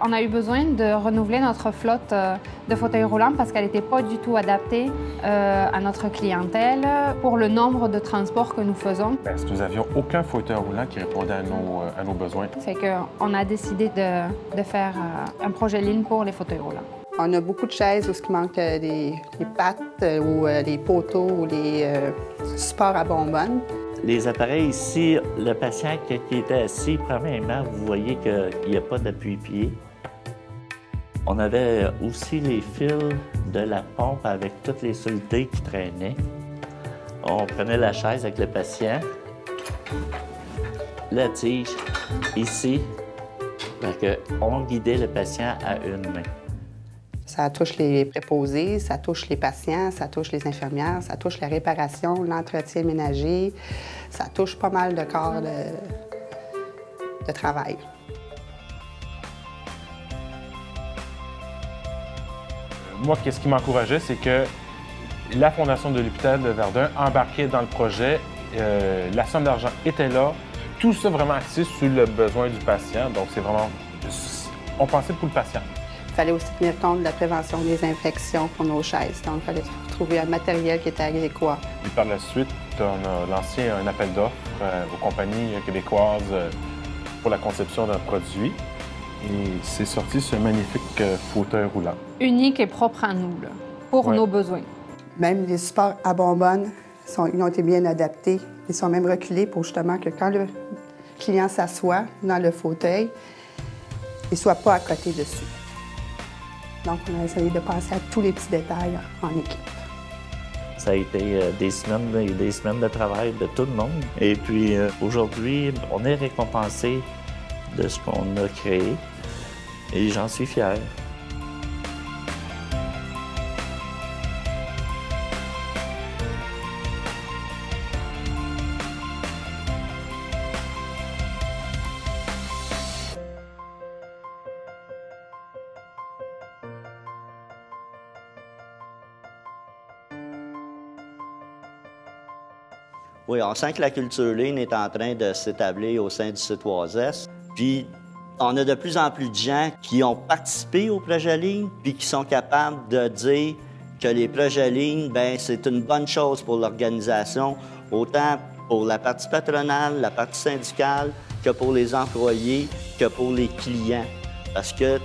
On a eu besoin de renouveler notre flotte de fauteuils roulants parce qu'elle n'était pas du tout adaptée à notre clientèle pour le nombre de transports que nous faisons. Parce que nous n'avions aucun fauteuil roulant qui répondait à nos besoins. Fait qu'on a décidé de faire un projet ligne pour les fauteuils roulants. On a beaucoup de chaises où il manque les pattes ou les poteaux ou les supports à bonbonne. Les appareils ici, le patient qui était assis, premièrement, vous voyez qu'il n'y a pas d'appui-pied. On avait aussi les fils de la pompe avec toutes les solutés qui traînaient. On prenait la chaise avec le patient, la tige ici, on guidait le patient à une main. Ça touche les préposés, ça touche les patients, ça touche les infirmières, ça touche la réparation, l'entretien ménager, ça touche pas mal de corps de travail. Moi, ce qui m'encourageait, c'est que la Fondation de l'hôpital de Verdun embarquait dans le projet, la somme d'argent était là, tout ça vraiment axé sur le besoin du patient. Donc, c'est vraiment... On pensait pour le patient. Il fallait aussi tenir compte de la prévention des infections pour nos chaises. Donc, il fallait trouver un matériel qui était adéquat. Puis par la suite, on a lancé un appel d'offres aux compagnies québécoises pour la conception d'un produit. Et c'est sorti ce magnifique fauteuil roulant. Unique et propre à nous, là, pour nos besoins. Même les supports à bonbonne, ils ont été bien adaptés. Ils sont même reculés pour justement que quand le client s'assoit dans le fauteuil, il ne soit pas à côté dessus. Donc, on a essayé de penser à tous les petits détails en équipe. Ça a été des semaines et des semaines de travail de tout le monde. Et puis, aujourd'hui, on est récompensé de ce qu'on a créé et j'en suis fier. Oui, on sent que la culture Lean est en train de s'établir au sein du site Oisès. Puis, on a de plus en plus de gens qui ont participé au projet Lean, puis qui sont capables de dire que les projets Lean, bien, c'est une bonne chose pour l'organisation, autant pour la partie patronale, la partie syndicale, que pour les employés, que pour les clients. Parce que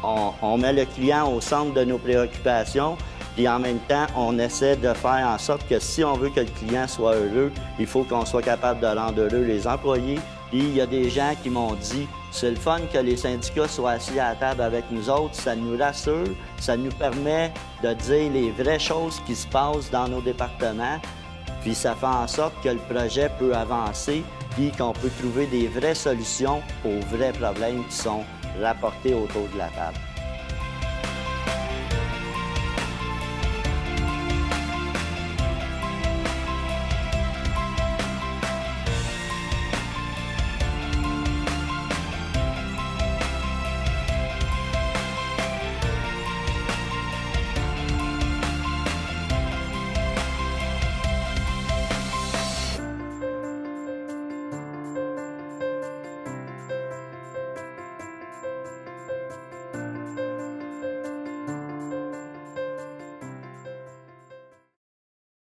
on met le client au centre de nos préoccupations, puis en même temps, on essaie de faire en sorte que si on veut que le client soit heureux, il faut qu'on soit capable de rendre heureux les employés. Puis il y a des gens qui m'ont dit, c'est le fun que les syndicats soient assis à la table avec nous autres, ça nous rassure, ça nous permet de dire les vraies choses qui se passent dans nos départements, puis ça fait en sorte que le projet peut avancer, puis qu'on peut trouver des vraies solutions aux vrais problèmes qui sont rapportés autour de la table.